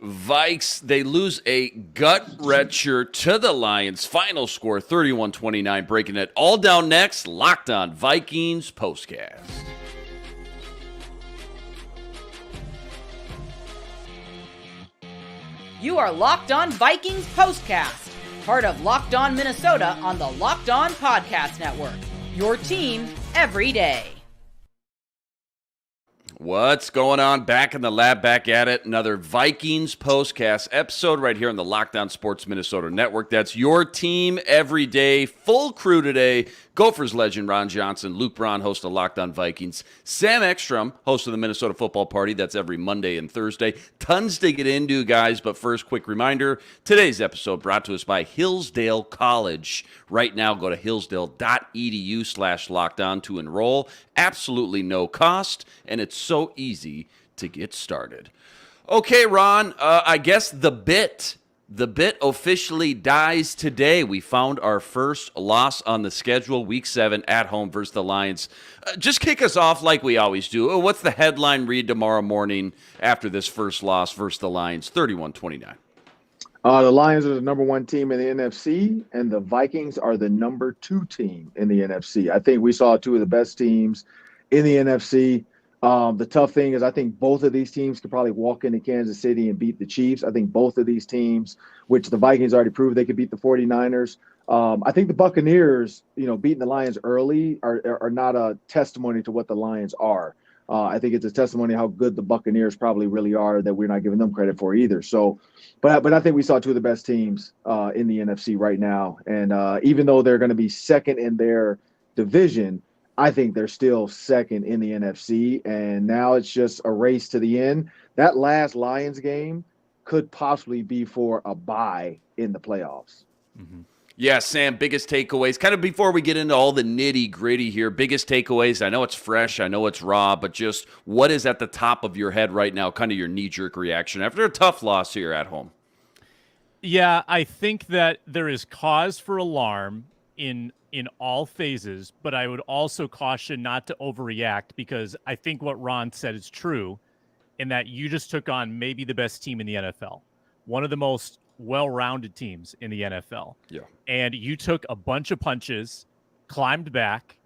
Vikes, they lose a gut-wrencher to the Lions. Final score, 31-29. Breaking it all down next. Locked On Vikings postcast. You are Locked On Vikings postcast, part of Locked On Minnesota on the Locked On Podcast Network. Your team every day. What's going on? Back in the lab, back at it. Another Vikings postcast episode right here on the Locked On Sports Minnesota Network. That's your team every day. Full crew today. Gophers legend Ron Johnson, Luke Braun, host of Locked On Vikings, Sam Ekstrom, host of the Minnesota Football Party. That's every Monday and Thursday. Tons to get into, guys, but first, quick reminder, today's episode brought to us by Hillsdale College. Right now, go to hillsdale.edu/lockedon to enroll. Absolutely no cost, and it's so easy to get started. Okay, Ron, I guess the bit officially dies today. We found our first loss on the schedule, Week 7 at home versus the Lions. Just kick us off like we always do. What's the headline read tomorrow morning after this first loss versus the Lions, 31-29? The Lions are the number 1 team in the NFC, and the Vikings are the number 2 team in the NFC. I think we saw 2 of the best teams in the NFC. The tough thing is I think both of these teams could probably walk into Kansas City and beat the Chiefs. I think both of these teams, which the Vikings already proved they could beat the 49ers. I think the Buccaneers, beating the Lions early are not a testimony to what the Lions are. I think it's a testimony how good the Buccaneers probably really are that we're not giving them credit for either. So, but I think we saw 2 of the best teams in the NFC right now. And even though they're going to be second in their division, I think they're still second in the NFC, and now it's just a race to the end. That last Lions game could possibly be for a bye in the playoffs. Mm-hmm. Yeah, Sam, biggest takeaways. Kind of before we get into all the nitty-gritty here, biggest takeaways. I know it's fresh, I know it's raw, but just what is at the top of your head right now, kind of your knee-jerk reaction after a tough loss here at home? Yeah, I think that there is cause for alarm in all phases, but I would also caution not to overreact because I think what Ron said is true in that you just took on maybe the best team in the NFL, one of the most well-rounded teams in the NFL. Yeah. And you took a bunch of punches, climbed back,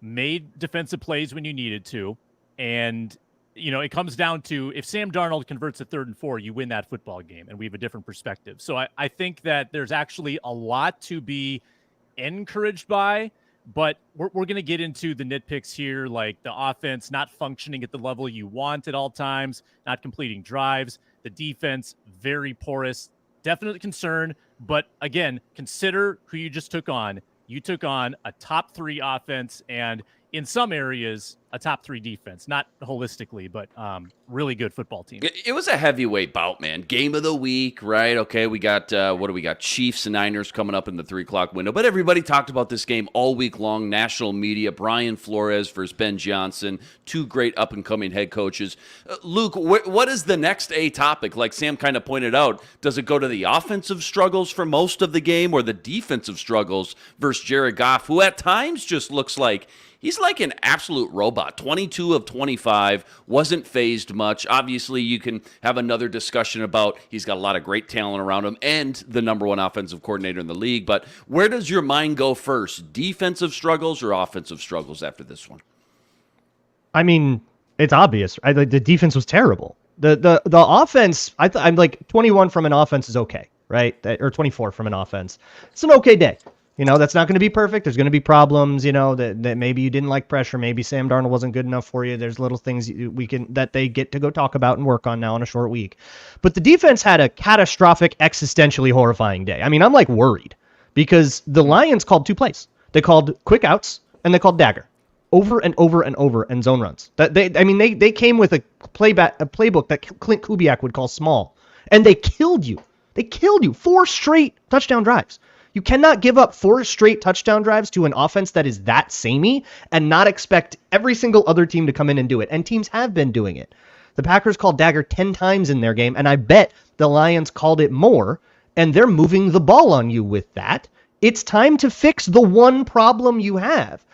made defensive plays when you needed to, and it comes down to if Sam Darnold converts a 3rd and 4, you win that football game, and we have a different perspective. So I think that there's actually a lot to be encouraged by, but we're going to get into the nitpicks here, like the offense not functioning at the level you want at all times, not completing drives, the defense very porous, definite concern. But again, consider who you just took on. You took on a top 3 offense and in some areas a top 3 defense, not holistically, but really good football team. It was a heavyweight bout, man. Game of the week, right? Okay, we got, what do we got? Chiefs and Niners coming up in the 3 o'clock window. But everybody talked about this game all week long. National media, Brian Flores versus Ben Johnson, 2 great up-and-coming head coaches. Luke, what is the next A topic? Like Sam kind of pointed out, does it go to the offensive struggles for most of the game or the defensive struggles versus Jared Goff, who at times just looks like he's like an absolute robot. 22 of 25, wasn't phased much. Obviously, you can have another discussion about he's got a lot of great talent around him and the number 1 offensive coordinator in the league. But where does your mind go first? Defensive struggles or offensive struggles after this one? I mean, it's obvious. Right? The defense was terrible. The offense, I'm like 21 from an offense is okay, right? Or 24 from an offense. It's an okay day. That's not going to be perfect. There's going to be problems, that maybe you didn't like pressure. Maybe Sam Darnold wasn't good enough for you. There's little things that they get to go talk about and work on now in a short week. But the defense had a catastrophic, existentially horrifying day. I mean, I'm like worried because the Lions called 2 plays. They called quick outs and they called dagger over and over and over and zone runs. They came with a playbook that Clint Kubiak would call small, and they killed you. They killed you. 4 straight touchdown drives. You cannot give up 4 straight touchdown drives to an offense that is that samey and not expect every single other team to come in and do it. And teams have been doing it. The Packers called dagger 10 times in their game, and I bet the Lions called it more, and they're moving the ball on you with that. It's time to fix the one problem you have.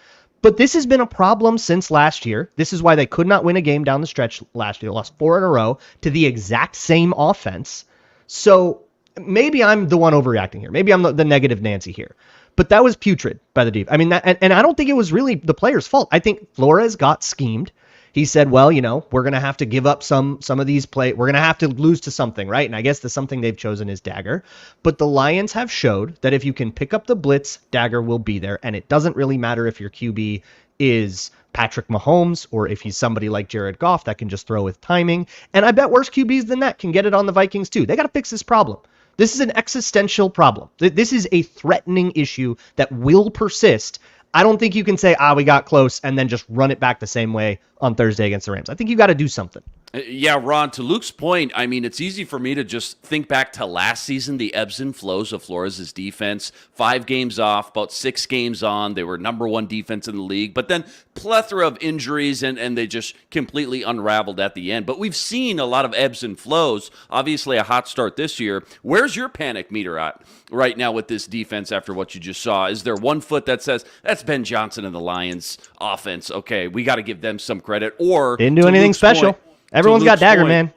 But this has been a problem since last year. This is why they could not win a game down the stretch last year. They lost 4 in a row to the exact same offense. So maybe I'm the one overreacting here. Maybe I'm the negative Nancy here. But that was putrid by the defense. I mean, and I don't think it was really the players' fault. I think Flores got schemed. He said, well, we're going to have to give up some of these play. We're going to have to lose to something, right? And I guess the something they've chosen is Dagger. But the Lions have showed that if you can pick up the blitz, Dagger will be there. And it doesn't really matter if your QB is Patrick Mahomes or if he's somebody like Jared Goff that can just throw with timing. And I bet worse QBs than that can get it on the Vikings too. They got to fix this problem. This is an existential problem. This is a threatening issue that will persist. I don't think you can say, we got close and then just run it back the same way on Thursday against the Rams. I think you got to do something. Yeah, Ron, to Luke's point, I mean, it's easy for me to just think back to last season, the ebbs and flows of Flores' defense. 5 games off, about 6 games on. They were number 1 defense in the league, but then plethora of injuries, and they just completely unraveled at the end. But we've seen a lot of ebbs and flows. Obviously, a hot start this year. Where's your panic meter at right now with this defense after what you just saw? Is there one foot that says, that's Ben Johnson and the Lions offense? Okay, we got to give them some credit. Or didn't do anything special. Everyone's got Dagger, point, man.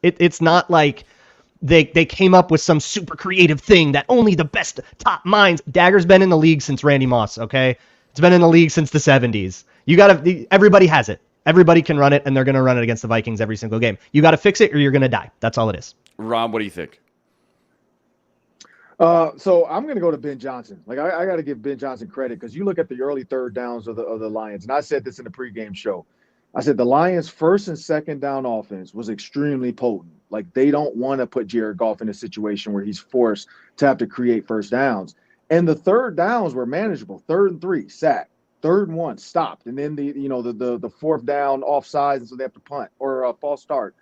It's not like they came up with some super creative thing that only the best top minds. Dagger's been in the league since Randy Moss, okay? It's been in the league since the 70s. Everybody has it. Everybody can run it, and they're going to run it against the Vikings every single game. You got to fix it or you're going to die. That's all it is. Ron, what do you think? So I'm going to go to Ben Johnson. Like I got to give Ben Johnson credit because you look at the early third downs of the Lions, and I said this in the pregame show. I said the Lions' first and second down offense was extremely potent. Like they don't want to put Jared Goff in a situation where he's forced to have to create first downs. And the third downs were manageable. 3rd and 3, sack. 3rd and 1, stopped. And then the 4th down offsides, and so they have to punt or a false start.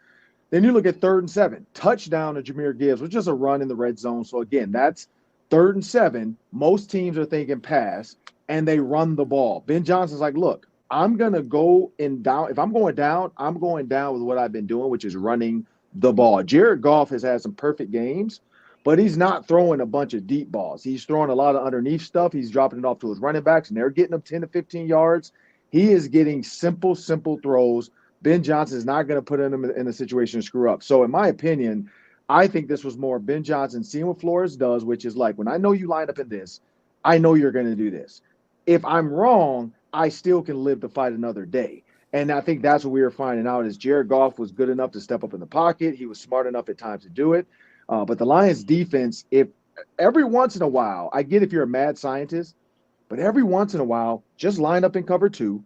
Then you look at 3rd and 7, touchdown to Jahmyr Gibbs, which is a run in the red zone. So again, that's 3rd and 7. Most teams are thinking pass, and they run the ball. Ben Johnson's like, look, I'm going to go in down. If I'm going down, I'm going down with what I've been doing, which is running the ball. Jared Goff has had some perfect games, but he's not throwing a bunch of deep balls. He's throwing a lot of underneath stuff. He's dropping it off to his running backs, and they're getting him 10 to 15 yards. He is getting simple throws. Ben Johnson is not going to put him in a situation to screw up. So in my opinion, I think this was more Ben Johnson seeing what Flores does, which is like, when I know you line up in this, I know you're going to do this. If I'm wrong, I still can live to fight another day. And I think that's what we were finding out is Jared Goff was good enough to step up in the pocket. He was smart enough at times to do it. But the Lions defense, if every once in a while, I get if you're a mad scientist, but every once in a while, just line up in cover 2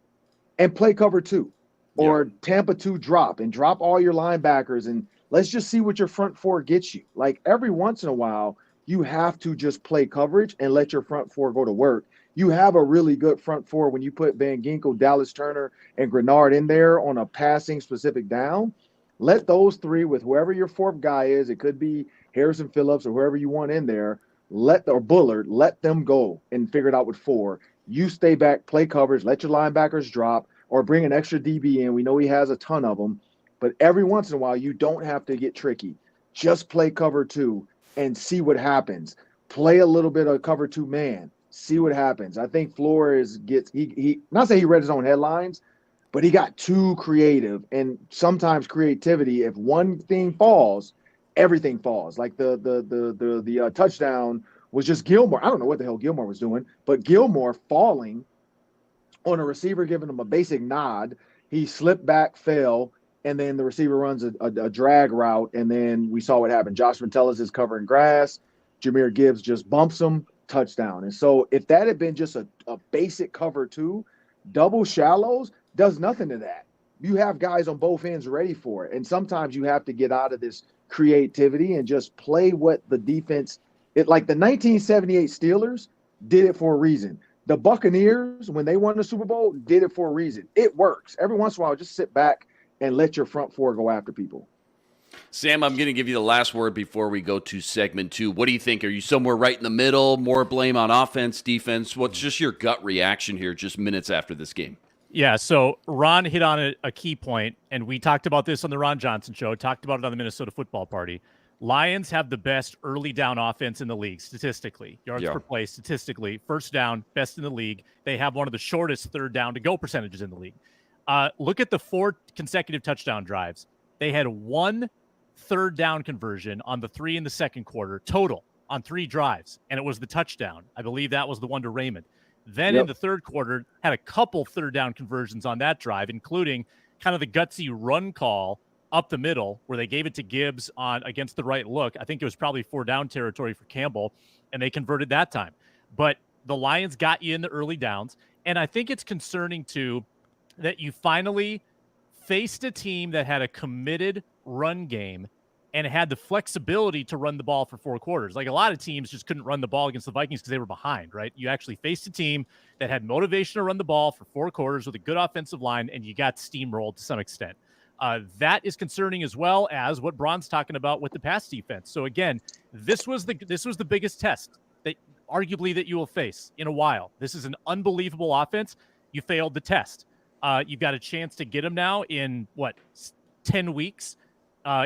and play cover 2 or Tampa 2 drop and drop all your linebackers. And let's just see what your front 4 gets you. Like every once in a while, you have to just play coverage and let your front 4 go to work. You have a really good front 4 when you put Van Ginkel, Dallas Turner, and Grenard in there on a passing specific down. Let those 3 with whoever your 4th guy is, it could be Harrison Phillips or whoever you want in there, or Bullard, let them go and figure it out with 4. You stay back, play coverage, let your linebackers drop, or bring an extra DB in. We know he has a ton of them, but every once in a while, you don't have to get tricky. Just play cover 2 and see what happens. Play a little bit of cover 2 man. See what happens. I think Flores gets he not say he read his own headlines, but he got too creative. And sometimes creativity, if one thing falls, everything falls. Like the touchdown was just Gilmore. I don't know what the hell Gilmore was doing, but Gilmore falling on a receiver giving him a basic nod. He slipped back, fell, and then the receiver runs a drag route, and then we saw what happened. Josh Metellus is covering grass. Jahmyr Gibbs just bumps him. Touchdown. And so if that had been just a basic cover 2, double shallows does nothing to that. You have guys on both ends ready for it. And sometimes you have to get out of this creativity and just play what the defense, like the 1978 Steelers did it for a reason. The Buccaneers, when they won the Super Bowl, did it for a reason. It works. Every once in a while, just sit back and let your front 4 go after people. Sam, I'm going to give you the last word before we go to segment 2. What do you think? Are you somewhere right in the middle? More blame on offense, defense? What's just your gut reaction here just minutes after this game? Yeah, so Ron hit on a key point, and we talked about this on the Ron Johnson show, talked about it on the Minnesota Football Party. Lions have the best early down offense in the league statistically. Yards per play statistically. First down, best in the league. They have one of the shortest third down to go percentages in the league. Look at the 4 consecutive touchdown drives. They had 1 third down conversion on the 3 in the second quarter total on 3 drives, and it was the touchdown. I believe that was the one to Raymond. Then in the third quarter, had a couple third down conversions on that drive, including kind of the gutsy run call up the middle where they gave it to Gibbs on against the right look. I think it was probably 4 down territory for Campbell, and they converted that time. But the Lions got you in the early downs, and I think it's concerning, too, that you finally faced a team that had a committed run game and had the flexibility to run the ball for 4 quarters. Like a lot of teams just couldn't run the ball against the Vikings because they were behind, right? You actually faced a team that had motivation to run the ball for 4 quarters with a good offensive line, and you got steamrolled to some extent. That is concerning, as well as what Braun's talking about with the pass defense. So again, this was the biggest test that arguably that you will face in a while. This is an unbelievable offense. You failed the test. You've got a chance to get them now in 10 weeks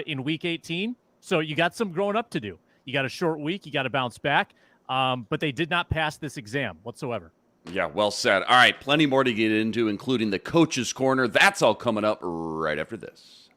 in week 18. So you got some growing up to do. You got a short week. You got to bounce back. But they did not pass this exam whatsoever. Yeah, well said. All right, plenty more to get into, including the Coach's Corner. That's all coming up right after this.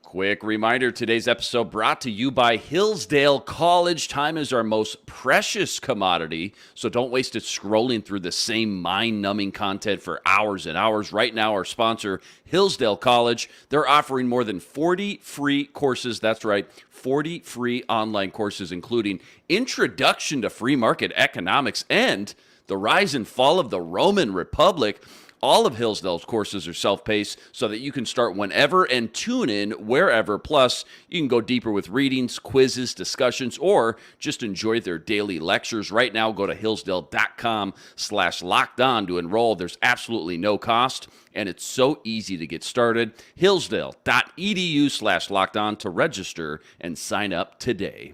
Quick reminder, today's episode brought to you by Hillsdale College. Time is our most precious commodity, so don't waste it scrolling through the same mind-numbing content for hours and hours. Right now, our sponsor, Hillsdale College, they're offering more than 40 free courses. That's right, 40 free online courses, including Introduction to Free Market Economics and The Rise and Fall of the Roman Republic. All of Hillsdale's courses are self-paced so that you can start whenever and tune in wherever. Plus, you can go deeper with readings, quizzes, discussions, or just enjoy their daily lectures. Right now, go to hillsdale.com/lockedon to enroll. There's absolutely no cost, and it's so easy to get started. Hillsdale.edu/lockedon to register and sign up today.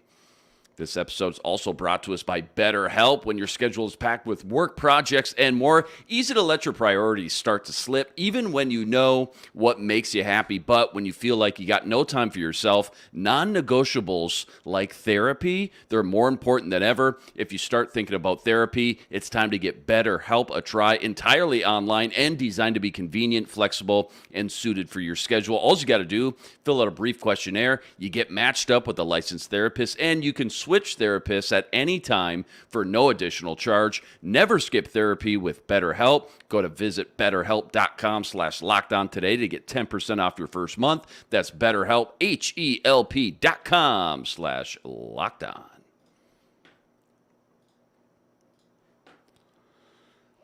This episode is also brought to us by BetterHelp. When your schedule is packed with work, projects, and more, easy to let your priorities start to slip, even when you know what makes you happy. But when you feel like you got no time for yourself, non-negotiables like therapy, they're more important than ever. If you start thinking about therapy, it's time to get BetterHelp a try. Entirely online and designed to be convenient, flexible, and suited for your schedule. All you got to do, fill out a brief questionnaire, you get matched up with a licensed therapist, and you can switch therapists at any time for no additional charge. Never skip therapy with BetterHelp. Go to visit BetterHelp.com/lockedon today to get 10% off your first month. That's BetterHelp, HELP.com/lockedon.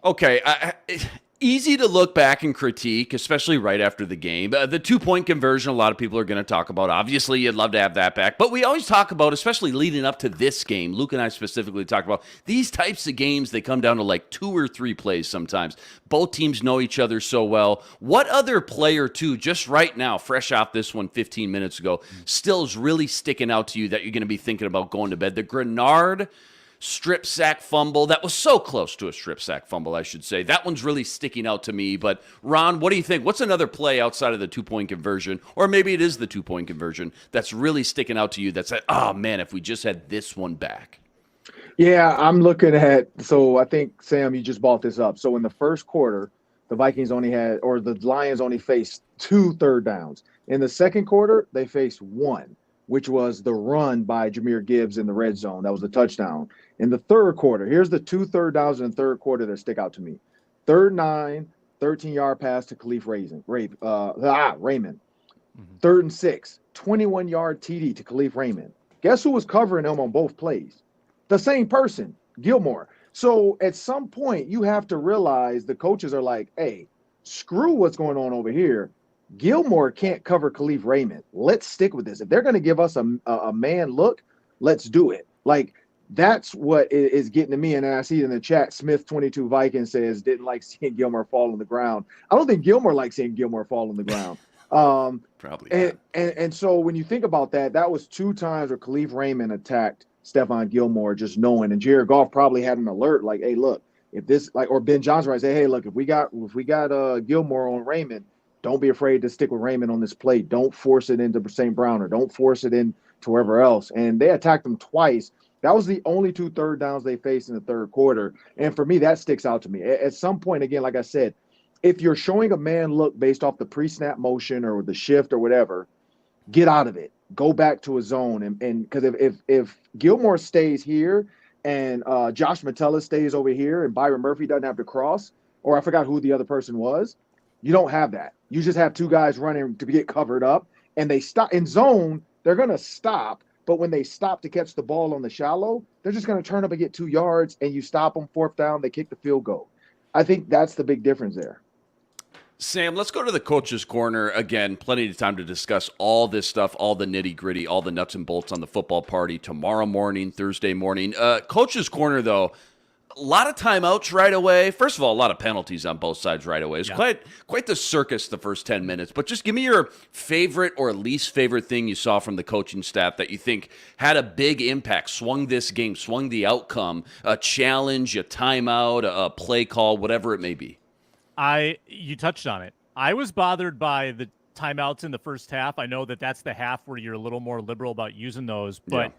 Okay, easy to look back and critique, especially right after the game. The 2-point conversion, a lot of people are going to talk about. Obviously, you'd love to have that back. But we always talk about, especially leading up to this game, Luke and I specifically talked about these types of games, they come down to like 2 or 3 plays sometimes. Both teams know each other so well. What other play or two, just right now, fresh off this one 15 minutes ago, still is really sticking out to you that you're going to be thinking about going to bed? The Grenard strip sack fumble. That was so close to a strip sack fumble, I should say. That one's really sticking out to me. But Ron, what do you think? What's another play outside of the 2-point conversion, or maybe it is the 2-point conversion, that's really sticking out to you that said, oh man, if we just had this one back? Yeah, I'm looking at, so I think, Sam, you just brought this up. So in the first quarter, the Vikings only had, or the Lions only faced 2 third downs. In the second quarter, they faced 1, which was the run by Jahmyr Gibbs in the red zone. That was the touchdown. In the third quarter, here's the 2 third downs in the third quarter that stick out to me. 3rd and 9, 13-yard pass to Khalif Raymond. 3rd and 6, 21-yard TD to Khalif Raymond. Guess who was covering him on both plays? The same person, Gilmore. So at some point, you have to realize the coaches are like, hey, screw what's going on over here. Gilmore can't cover Khalif Raymond. Let's stick with this. If they're going to give us a man look, let's do it. Like, that's what is getting to me. And I see in the chat, Smith22 Vikings says, didn't like seeing Gilmore fall on the ground. I don't think Gilmore likes seeing Gilmore fall on the ground. Probably. And so when you think about that, that was 2 times where Khalif Raymond attacked Stephon Gilmore, just knowing. And Jared Goff probably had an alert like, hey, look, if this, like, or Ben Johnson might say, hey, look, if we got Gilmore on Raymond, Don't be afraid to stick with Raymond on this play. Don't force it into St. Brown or don't force it in to wherever else. And they attacked them twice. That was the only 2 third downs they faced in the third quarter. And for me, that sticks out to me. At some point, again, like I said, if you're showing a man look based off the pre-snap motion or the shift or whatever, get out of it. Go back to a zone. And because if Gilmore stays here and Josh Metellus stays over here and Byron Murphy doesn't have to cross, or I forgot who the other person was, you don't have that. You just have 2 guys running to get covered up, and they stop in zone. They're going to stop, but when they stop to catch the ball on the shallow, they're just going to turn up and get 2 yards, and you stop them, 4th down, they kick the field goal. I think that's the big difference there. Sam, let's go to the coach's corner. Again, plenty of time to discuss all this stuff, all the nitty-gritty, all the nuts and bolts on the football party tomorrow morning, Thursday morning. Coach's corner, though, a lot of timeouts right away. First of all, a lot of penalties on both sides right away. It's quite the circus the first 10 minutes. But just give me your favorite or least favorite thing you saw from the coaching staff that you think had a big impact, swung this game, swung the outcome, a challenge, a timeout, a play call, whatever it may be. You touched on it. I was bothered by the timeouts in the first half. I know that that's the half where you're a little more liberal about using those, but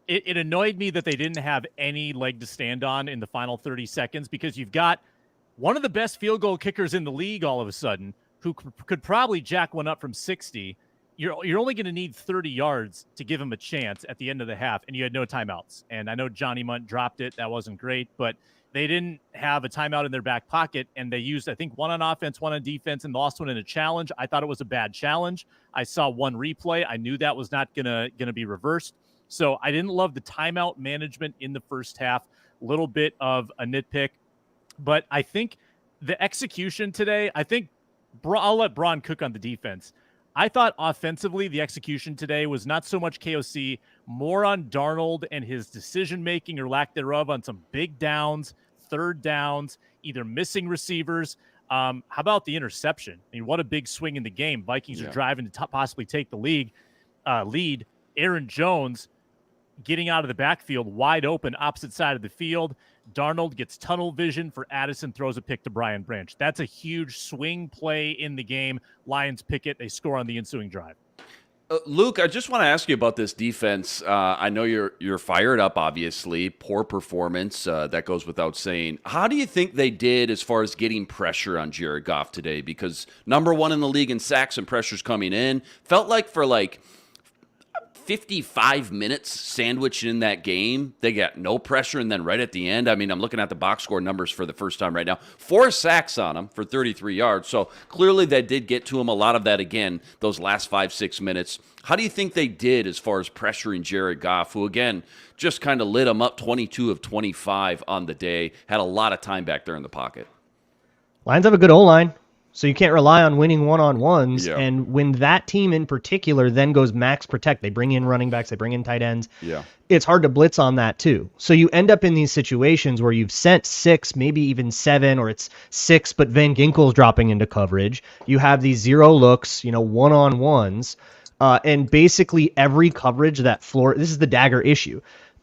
it annoyed me that they didn't have any leg to stand on in the final 30 seconds because you've got one of the best field goal kickers in the league all of a sudden who could probably jack one up from 60. You're only going to need 30 yards to give him a chance at the end of the half, and you had no timeouts. And I know Johnny Munt dropped it. That wasn't great, but they didn't have a timeout in their back pocket, and they used, I think, one on offense, one on defense, and lost one in a challenge. I thought it was a bad challenge. I saw one replay. I knew that was not gonna be reversed. So I didn't love the timeout management in the first half. A little bit of a nitpick. But I think the execution today, I'll let Braun cook on the defense. I thought offensively the execution today was not so much KOC, more on Darnold and his decision-making or lack thereof on some big downs, third downs, either missing receivers. How about the interception? I mean, what a big swing in the game. Vikings are driving to possibly take the lead. Aaron Jones getting out of the backfield wide open, opposite side of the field. Darnold gets tunnel vision for Addison, throws a pick to Brian Branch. That's a huge swing play in the game. Lions pick it. They score on the ensuing drive. Luke, I just want to ask you about this defense. I know you're fired up, obviously. Poor performance. That goes without saying. How do you think they did as far as getting pressure on Jared Goff today? Because number 1 in the league in sacks and pressures coming in. Felt like for 55 minutes sandwiched in that game, they got no pressure, and then right at the end, I mean, I'm looking at the box score numbers for the first time right now. 4 sacks on them for 33 yards, so clearly that did get to him. A lot of that, again, those last 5-6 minutes. How do you think they did as far as pressuring Jared Goff, who, again, just kind of lit him up 22 of 25 on the day, had a lot of time back there in the pocket? Lions have a good O-line. So you can't rely on winning one-on-ones. Yeah. And when that team in particular then goes max protect, they bring in running backs, they bring in tight ends. Yeah. It's hard to blitz on that too. So you end up in these situations where you've sent 6, maybe even 7, or it's 6, but Van Ginkel's dropping into coverage. You have these 0 looks, one-on-ones. And basically every coverage that this is the dagger issue.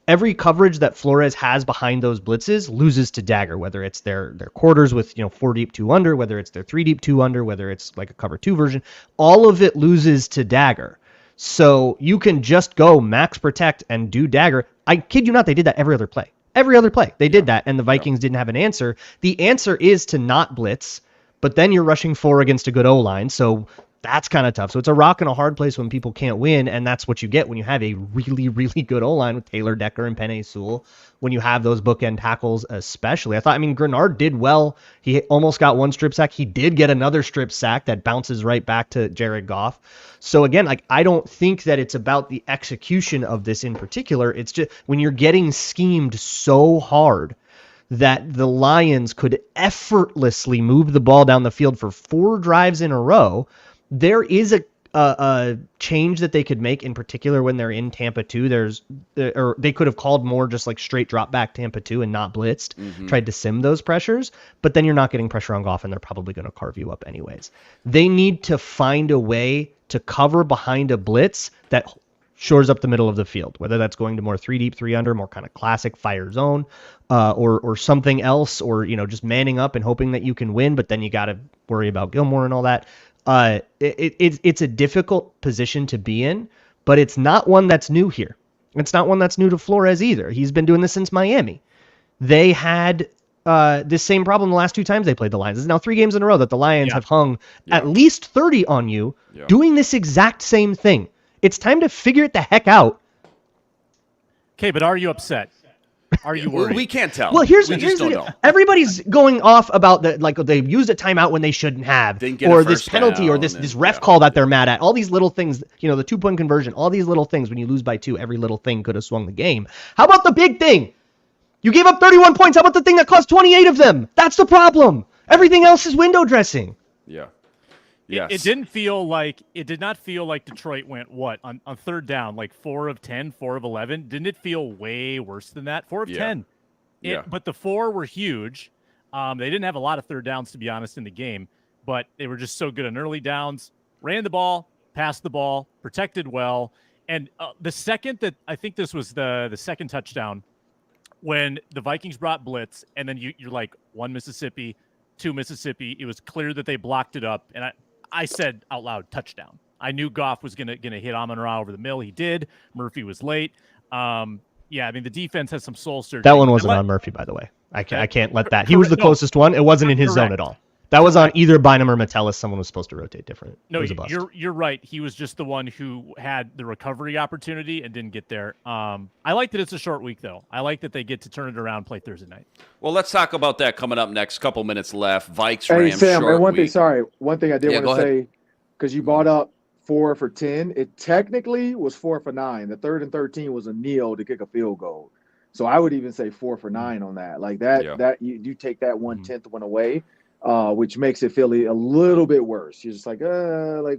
Every coverage that Flores has behind those blitzes loses to dagger, whether it's their quarters with 4 deep 2 under, whether it's their 3 deep 2 under, whether it's like a cover 2 version, all of it loses to dagger. So you can just go max protect and do dagger. I kid you not, they did that every other play. Every other play they did that, and the Vikings didn't have an answer. The answer is to not blitz, but then you're rushing 4 against a good O-line, so that's kind of tough. So it's a rock and a hard place when people can't win, and that's what you get when you have a really, really good O-line with Taylor Decker and Penei Sewell, when you have those bookend tackles especially. Grenard did well. He almost got 1 strip sack. He did get another strip sack that bounces right back to Jared Goff. So again, I don't think that it's about the execution of this in particular. It's just when you're getting schemed so hard that the Lions could effortlessly move the ball down the field for 4 drives in a row, there is a change that they could make, in particular when they're in Tampa 2. Or they could have called more just like straight drop back Tampa 2 and not blitzed, tried to sim those pressures, but then you're not getting pressure on Goff and they're probably going to carve you up anyways. They need to find a way to cover behind a blitz that shores up the middle of the field, whether that's going to more 3 deep 3 under, more kind of classic fire zone, or something else, or just manning up and hoping that you can win, but then you got to worry about Gilmore and all that. It's a difficult position to be in, but it's not one that's new here. It's not one that's new to Flores either. He's been doing this since Miami. They had this same problem the last 2 times they played the Lions. It's now 3 games in a row that the Lions have hung at least 30 on you doing this exact same thing. It's time to figure it the heck out. Okay, but are you upset? Are you worried? We can't tell. Well, here's the deal. Everybody's going off about they used a timeout when they shouldn't have, or this penalty, or this ref call that they're mad at. All these little things, the 2-point conversion, all these little things. When you lose by 2, every little thing could have swung the game. How about the big thing? You gave up 31 points. How about the thing that cost 28 of them? That's the problem. Everything else is window dressing. Yeah. Yes. It did not feel like Detroit went on 3rd down, like 4 of 10, 4 of 11. Didn't it feel way worse than that? 4 of 10. But the 4 were huge. They didn't have a lot of 3rd downs, to be honest, in the game, but they were just so good on early downs. Ran the ball, passed the ball, protected well. And the second that I think this was the second touchdown, when the Vikings brought blitz, and then you're like 1 Mississippi, 2 Mississippi. It was clear that they blocked it up, and I said out loud, touchdown. I knew Goff was gonna hit Amon-Ra over the middle. He did. Murphy was late. The defense has some soul searching. That one wasn't on Murphy, by the way. I can't let that. He was the closest one. It wasn't in his zone at all. That was on either Bynum or Metellus. Someone was supposed to rotate different. No, it was a bust. You're right. He was just the one who had the recovery opportunity and didn't get there. I like that it's a short week, though. I like that they get to turn it around, play Thursday night. Well, let's talk about that coming up next. Couple minutes left. Vikes, Hey, Rams, Sam, short and one week. thing, one thing I did want to go ahead. say, because you brought up 4 for 10, it technically was 4 for 9. The 3rd and 13 was a kneel to kick a field goal. So I would even say 4 for 9 on that. Like that you take that 1/10 one away, which makes it feel a little bit worse. You're just like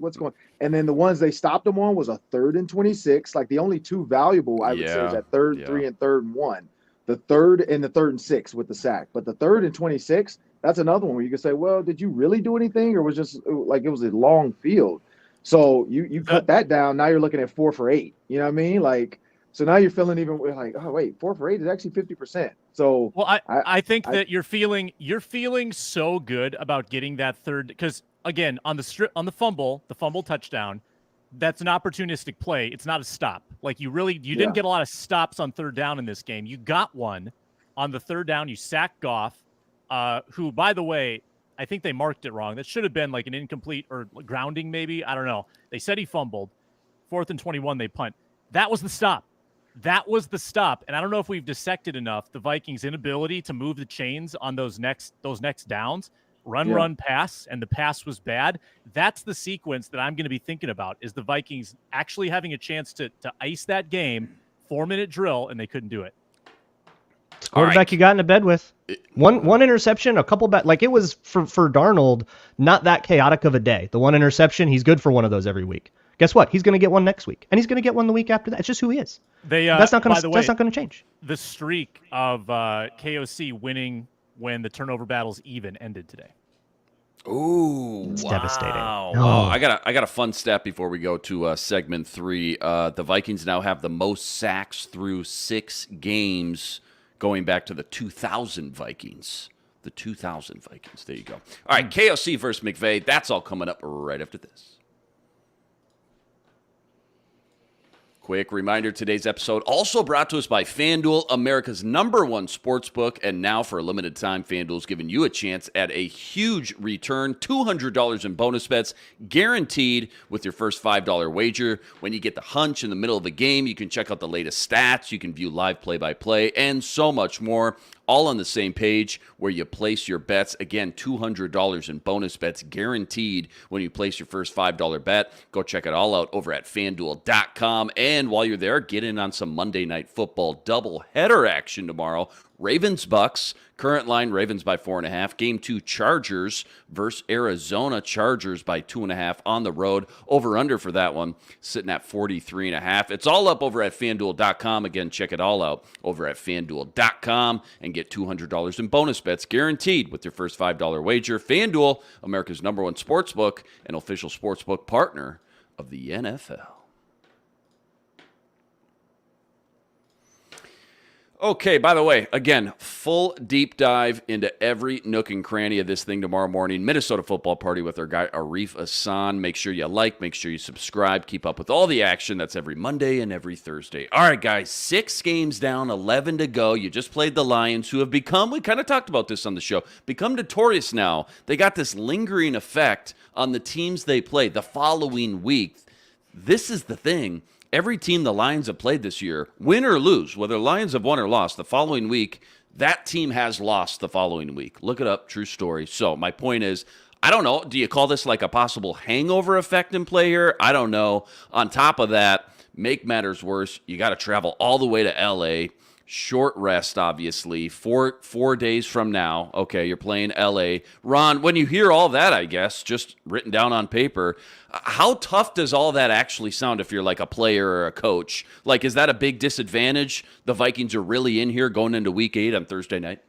what's going on? And then the ones they stopped them on was a 3rd and 26. Like the only 2 valuable I would say is that 3rd and 3 and 3rd and 1. The 3rd and the 3rd and 6 with the sack. But the 3rd and 26, that's another one where you can say, well, did you really do anything, or was just like it was a long field? So you cut that down. Now you're looking at 4 for 8. You know what I mean? Like, so now you're feeling even like, oh wait, 4 for 8 is actually 50%. So I think that you're feeling so good about getting that third, because again on the fumble touchdown, that's an opportunistic play. It's not a stop. Like you didn't get a lot of stops on 3rd down in this game. You got one on the 3rd down. You sacked Goff, who, by the way, I think they marked it wrong. That should have been like an incomplete or grounding, maybe. I don't know. They said he fumbled. 4th and 21, they punt. That was the stop. And I don't know if we've dissected enough the Vikings' inability to move the chains on those next downs. Run, pass, and the pass was bad. That's the sequence that I'm going to be thinking about, is the Vikings actually having a chance to ice that game, 4-minute drill, and they couldn't do it. It's quarterback you got into bed with. One interception, a couple like it was for Darnold, not that chaotic of a day. The one interception, he's good for one of those every week. Guess what? He's going to get one next week, and he's going to get one the week after that. It's just who he is. That's not going to change. The streak of KOC winning when the turnover battle's even ended today. Ooh, it's devastating. No. Oh, I got a fun stat before we go to segment 3. The Vikings now have the most sacks through 6 games, going back to the 2000 Vikings. The 2000 Vikings. There you go. All right, KOC versus McVay. That's all coming up right after this. Quick reminder, today's episode also brought to us by FanDuel, America's #1 sportsbook. And now for a limited time, FanDuel's giving you a chance at a huge return, $200 in bonus bets, guaranteed with your first $5 wager. When you get the hunch in the middle of a game, you can check out the latest stats, you can view live play-by-play, and so much more. All on the same page where you place your bets. Again, $200 in bonus bets guaranteed when you place your first $5 bet. Go check it all out over at FanDuel.com. And while you're there, get in on some Monday Night Football doubleheader action tomorrow. Ravens-Bucks. Current line, Ravens by 4.5. Game 2, Chargers versus Arizona. Chargers by 2.5 on the road. Over-under for that one, sitting at 43.5. It's all up over at FanDuel.com. Again, check it all out over at FanDuel.com and get $200 in bonus bets guaranteed with your first $5 wager. FanDuel, America's #1 sportsbook, an official sportsbook partner of the NFL. Okay, by the way, again, full deep dive into every nook and cranny of this thing tomorrow morning. Minnesota Football Party with our guy Arif Hassan. Make sure you like, make sure you subscribe, keep up with all the action. That's every Monday and every Thursday. All right, guys, 6 games down, 11 to go. You just played the Lions, who have become, we kind of talked about this on the show, become notorious now. They got this lingering effect on the teams they play the following week. This is the thing. Every team the Lions have played this year, win or lose, whether Lions have won or lost, the following week, that team has lost the following week. Look it up, true story. So my point is, I don't know, do you call this like a possible hangover effect in play here? I don't know. On top of that, make matters worse, you got to travel all the way to L.A., short rest, obviously, four days from now. Okay, you're playing L.A. Ron, when you hear all that, I guess, just written down on paper, how tough does all that actually sound if you're like a player or a coach? Like, is that a big disadvantage? The Vikings are really in here going into Week 8 on Thursday night?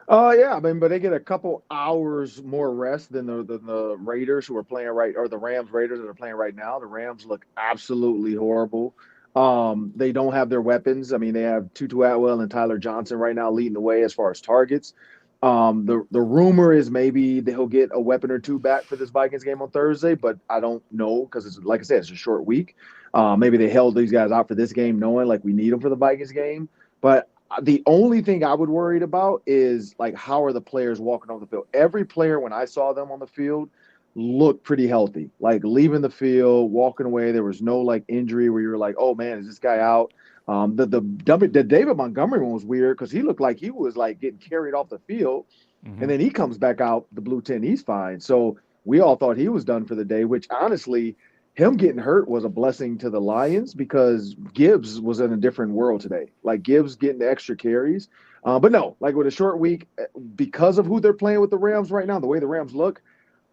Yeah, I mean, but they get a couple hours more rest than the Raiders who are playing or the Raiders that are playing right now. The Rams look absolutely horrible. They don't have their weapons. I mean, they have Tutu Atwell and Tyler Johnson right now leading the way as far as targets. The rumor is maybe he'll get a weapon or two back for this Vikings game on Thursday, but I don't know because it's, like I said, it's a short week. Maybe they held these guys out for this game knowing like we need them for the Vikings game. But the only thing I would worried about is like how are the players walking off the field? Every player when I saw them on the field looked pretty healthy, like leaving the field, walking away. There was no like injury where you were like, oh man, is this guy out? The David Montgomery one was weird because he looked like he was like getting carried off the field, and then he comes back out the blue tent, he's fine. So we all thought he was done for the day, which honestly, him getting hurt was a blessing to the Lions because Gibbs was in a different world today. Like Gibbs getting the extra carries, but no, like with a short week, because of who they're playing with the Rams right now, the way the Rams look,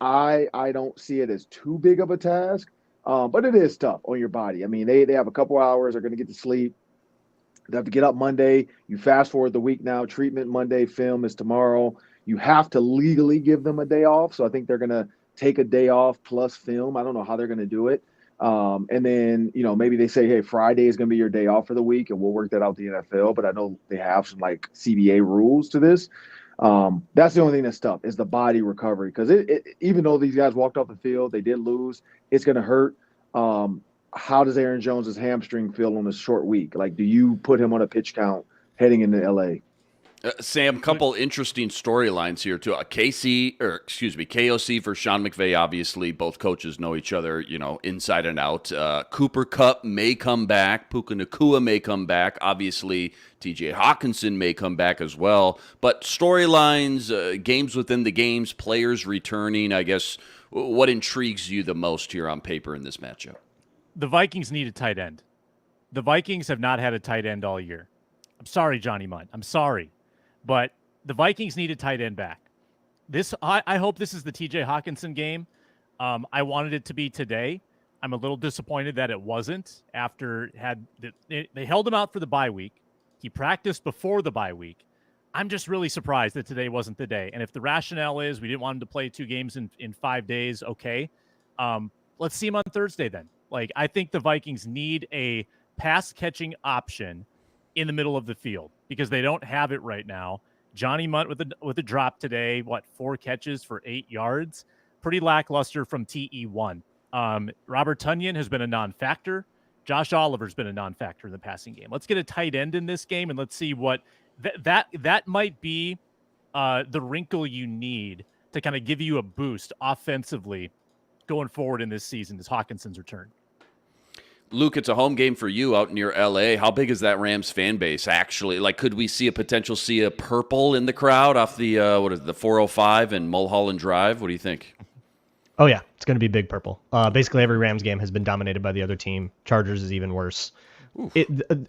I don't see it as too big of a task, but it is tough on your body. I mean, they have a couple hours, they're going to get to sleep. They have to get up Monday. You fast forward the week now, treatment Monday, film is tomorrow. You have to legally give them a day off. So I think they're going to take a day off plus film. I don't know how they're going to do it. And then, maybe they say, hey, Friday is going to be your day off for the week, and we'll work that out the NFL. But I know they have some like CBA rules to this. That's the only thing that's tough is the body recovery. Because even though these guys walked off the field, they did lose. It's going to hurt. How does Aaron Jones's hamstring feel on a short week? Like, do you put him on a pitch count heading into LA? Sam, couple interesting storylines here too. KOC for Sean McVay. Obviously, both coaches know each other, inside and out. Cooper Kupp may come back. Puka Nacua may come back. Obviously, T.J. Hawkinson may come back as well. But storylines, games within the games, players returning. I guess what intrigues you the most here on paper in this matchup? The Vikings need a tight end. The Vikings have not had a tight end all year. I'm sorry, Johnny Munt. I'm sorry. But the Vikings need a tight end back. I hope this is the T.J. Hawkinson game. I wanted it to be today. I'm a little disappointed that it wasn't after they held him out for the bye week. He practiced before the bye week. I'm just really surprised that today wasn't the day. And if the rationale is we didn't want him to play 2 games in 5 days, okay. Let's see him on Thursday then. Like, I think the Vikings need a pass-catching option in the middle of the field because they don't have it right now. Johnny Munt with a drop today, 4 catches for 8 yards. Pretty lackluster from TE1. Robert Tonyan has been a non-factor. Josh Oliver's been a non-factor in the passing game. Let's get a tight end in this game and let's see what that might be the wrinkle you need to kind of give you a boost offensively going forward in this season is Hawkinson's return. Luke, it's a home game for you out near L.A. How big is that Rams fan base, actually? Like, could we see a purple in the crowd off the, the 405 and Mulholland Drive? What do you think? Oh, yeah. It's going to be big purple. Basically, every Rams game has been dominated by the other team. Chargers is even worse.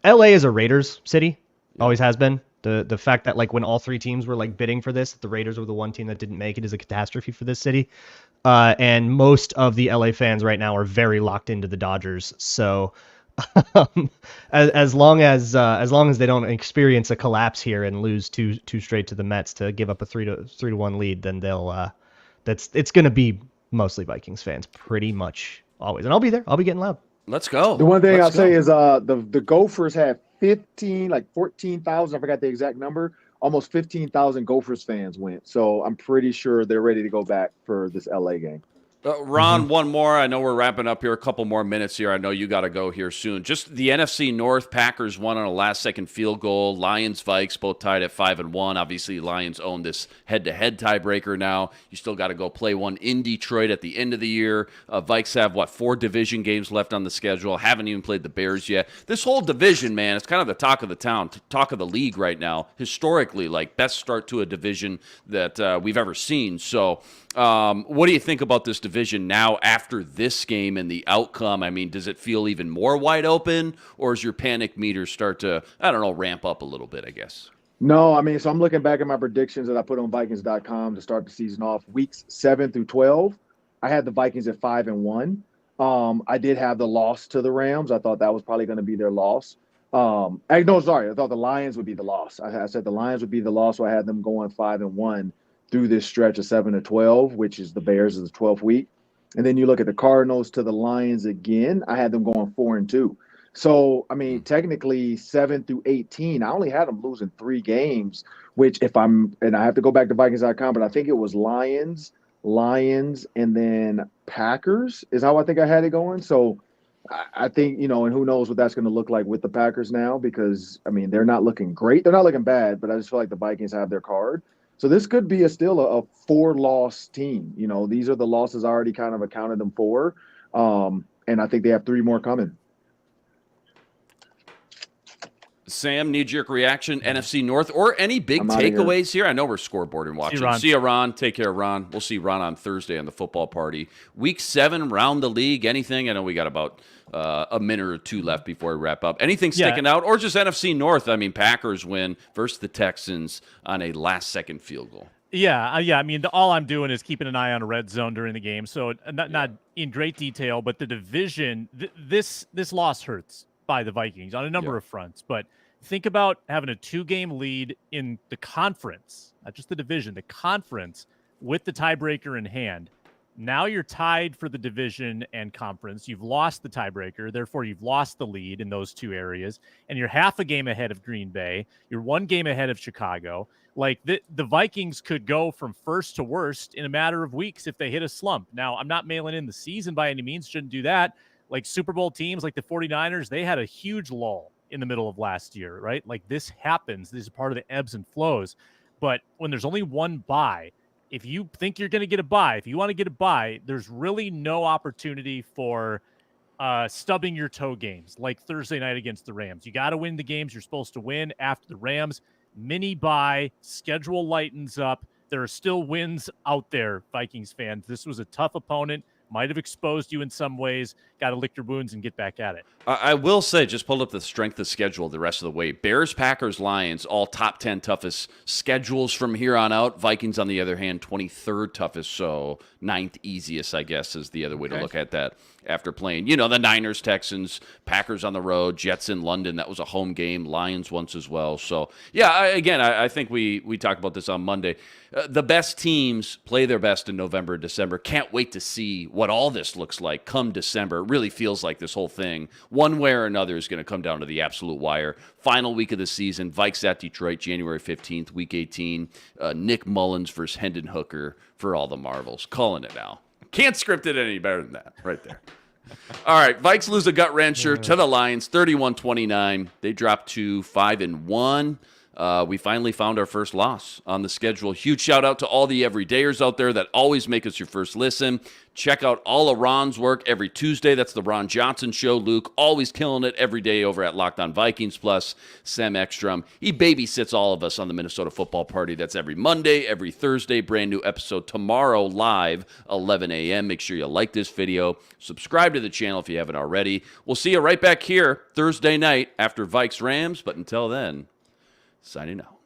L.A. is a Raiders city. Always has been. The fact that, like, when all 3 teams were, like, bidding for this, the Raiders were the one team that didn't make it is a catastrophe for this city. And most of the LA fans right now are very locked into the Dodgers. So as long as they don't experience a collapse here and lose two straight to the Mets to give up a 3-1 lead, then it's going to be mostly Vikings fans pretty much always. And I'll be there. I'll be getting loud. Let's go. The one thing I'll say is the Gophers had 14,000, I forgot the exact number, almost 15,000 Gophers fans went. So I'm pretty sure they're ready to go back for this LA game. Ron, one more. I know we're wrapping up here. A couple more minutes here. I know you got to go here soon. Just the NFC North, Packers won on a last-second field goal. Lions, Vikes both tied at 5-1. Obviously, Lions own this head-to-head tiebreaker now. You still got to go play one in Detroit at the end of the year. Vikes have, 4 division games left on the schedule. Haven't even played the Bears yet. This whole division, man, it's kind of the talk of the town, talk of the league right now. Historically, best start to a division that we've ever seen. So what do you think about this division now after this game and the outcome? I mean, does it feel even more wide open, or does your panic meter start to, ramp up a little bit, I guess? No, I mean, so I'm looking back at my predictions that I put on Vikings.com to start the season off. Weeks 7 through 12, I had the Vikings at 5-1. I did have the loss to the Rams. I thought that was probably going to be their loss. I thought the Lions would be the loss. I said the Lions would be the loss, so I had them going 5-1 through this stretch of 7-12, which is the Bears is the 12th week. And then you look at the Cardinals to the Lions again. I had them going 4-2. So, I mean, technically 7 through 18, I only had them losing 3 games, which and I have to go back to Vikings.com, but I think it was Lions, and then Packers is how I think I had it going. So I think, and who knows what that's going to look like with the Packers now, because, I mean, they're not looking great. They're not looking bad, but I just feel like the Vikings have their card. So this could be still a 4-loss team. These are the losses I already kind of accounted them for. And I think they have 3 more coming. Sam, knee-jerk reaction, NFC North, or any big takeaways here? I know we're scoreboarding watching. See you, Ron. Take care, Ron. We'll see Ron on Thursday on the football party. Week 7, round the league, anything? I know we got about a minute or 2 left before we wrap up. Anything sticking out? Or just NFC North? I mean, Packers win versus the Texans on a last-second field goal. Yeah. I mean, all I'm doing is keeping an eye on a red zone during the game. So not in great detail, but the division, this loss hurts by the Vikings on a number of fronts. But think about having a 2-game lead in the conference, not just the division, the conference, with the tiebreaker in hand. Now you're tied for the division and conference. You've lost the tiebreaker. Therefore, you've lost the lead in those 2 areas. And you're half a game ahead of Green Bay. You're 1 game ahead of Chicago. The Vikings could go from first to worst in a matter of weeks if they hit a slump. Now, I'm not mailing in the season by any means. Shouldn't do that. Super Bowl teams like the 49ers, they had a huge lull in the middle of last year, right? This happens. This is part of the ebbs and flows. But when there's only 1 bye, if you think you're going to get a bye, if you want to get a bye, there's really no opportunity for stubbing your toe games like Thursday night against the Rams. You got to win the games you're supposed to win after the Rams. Mini bye, schedule lightens up. There are still wins out there, Vikings fans. This was a tough opponent. Might have exposed you in some ways. Got to lick your wounds and get back at it. I will say, just pulled up the strength of schedule the rest of the way. Bears, Packers, Lions, all top 10 toughest schedules from here on out. Vikings, on the other hand, 23rd toughest, so 9th easiest, I guess, is the other way to look at that after playing. The Niners, Texans, Packers on the road, Jets in London. That was a home game. Lions once as well. So, yeah, I think we talked about this on Monday. The best teams play their best in November and December. Can't wait to see what all this looks like come December. It really feels like this whole thing, one way or another, is going to come down to the absolute wire. Final week of the season, Vikes at Detroit, January 15th, Week 18. Nick Mullins versus Hendon Hooker for all the marbles. Calling it now. Can't script it any better than that right there. All right, Vikes lose a gut-wrencher to the Lions, 31-29. They drop to 5-1. We finally found our first loss on the schedule. Huge shout-out to all the everydayers out there that always make us your first listen. Check out all of Ron's work every Tuesday. That's the Ron Johnson Show. Luke, always killing it every day over at Locked On Vikings, plus Sam Ekstrom. He babysits all of us on the Minnesota Football Party. That's every Monday, every Thursday. Brand new episode tomorrow, live, 11 a.m. Make sure you like this video. Subscribe to the channel if you haven't already. We'll see you right back here Thursday night after Vikes Rams. But until then, signing out.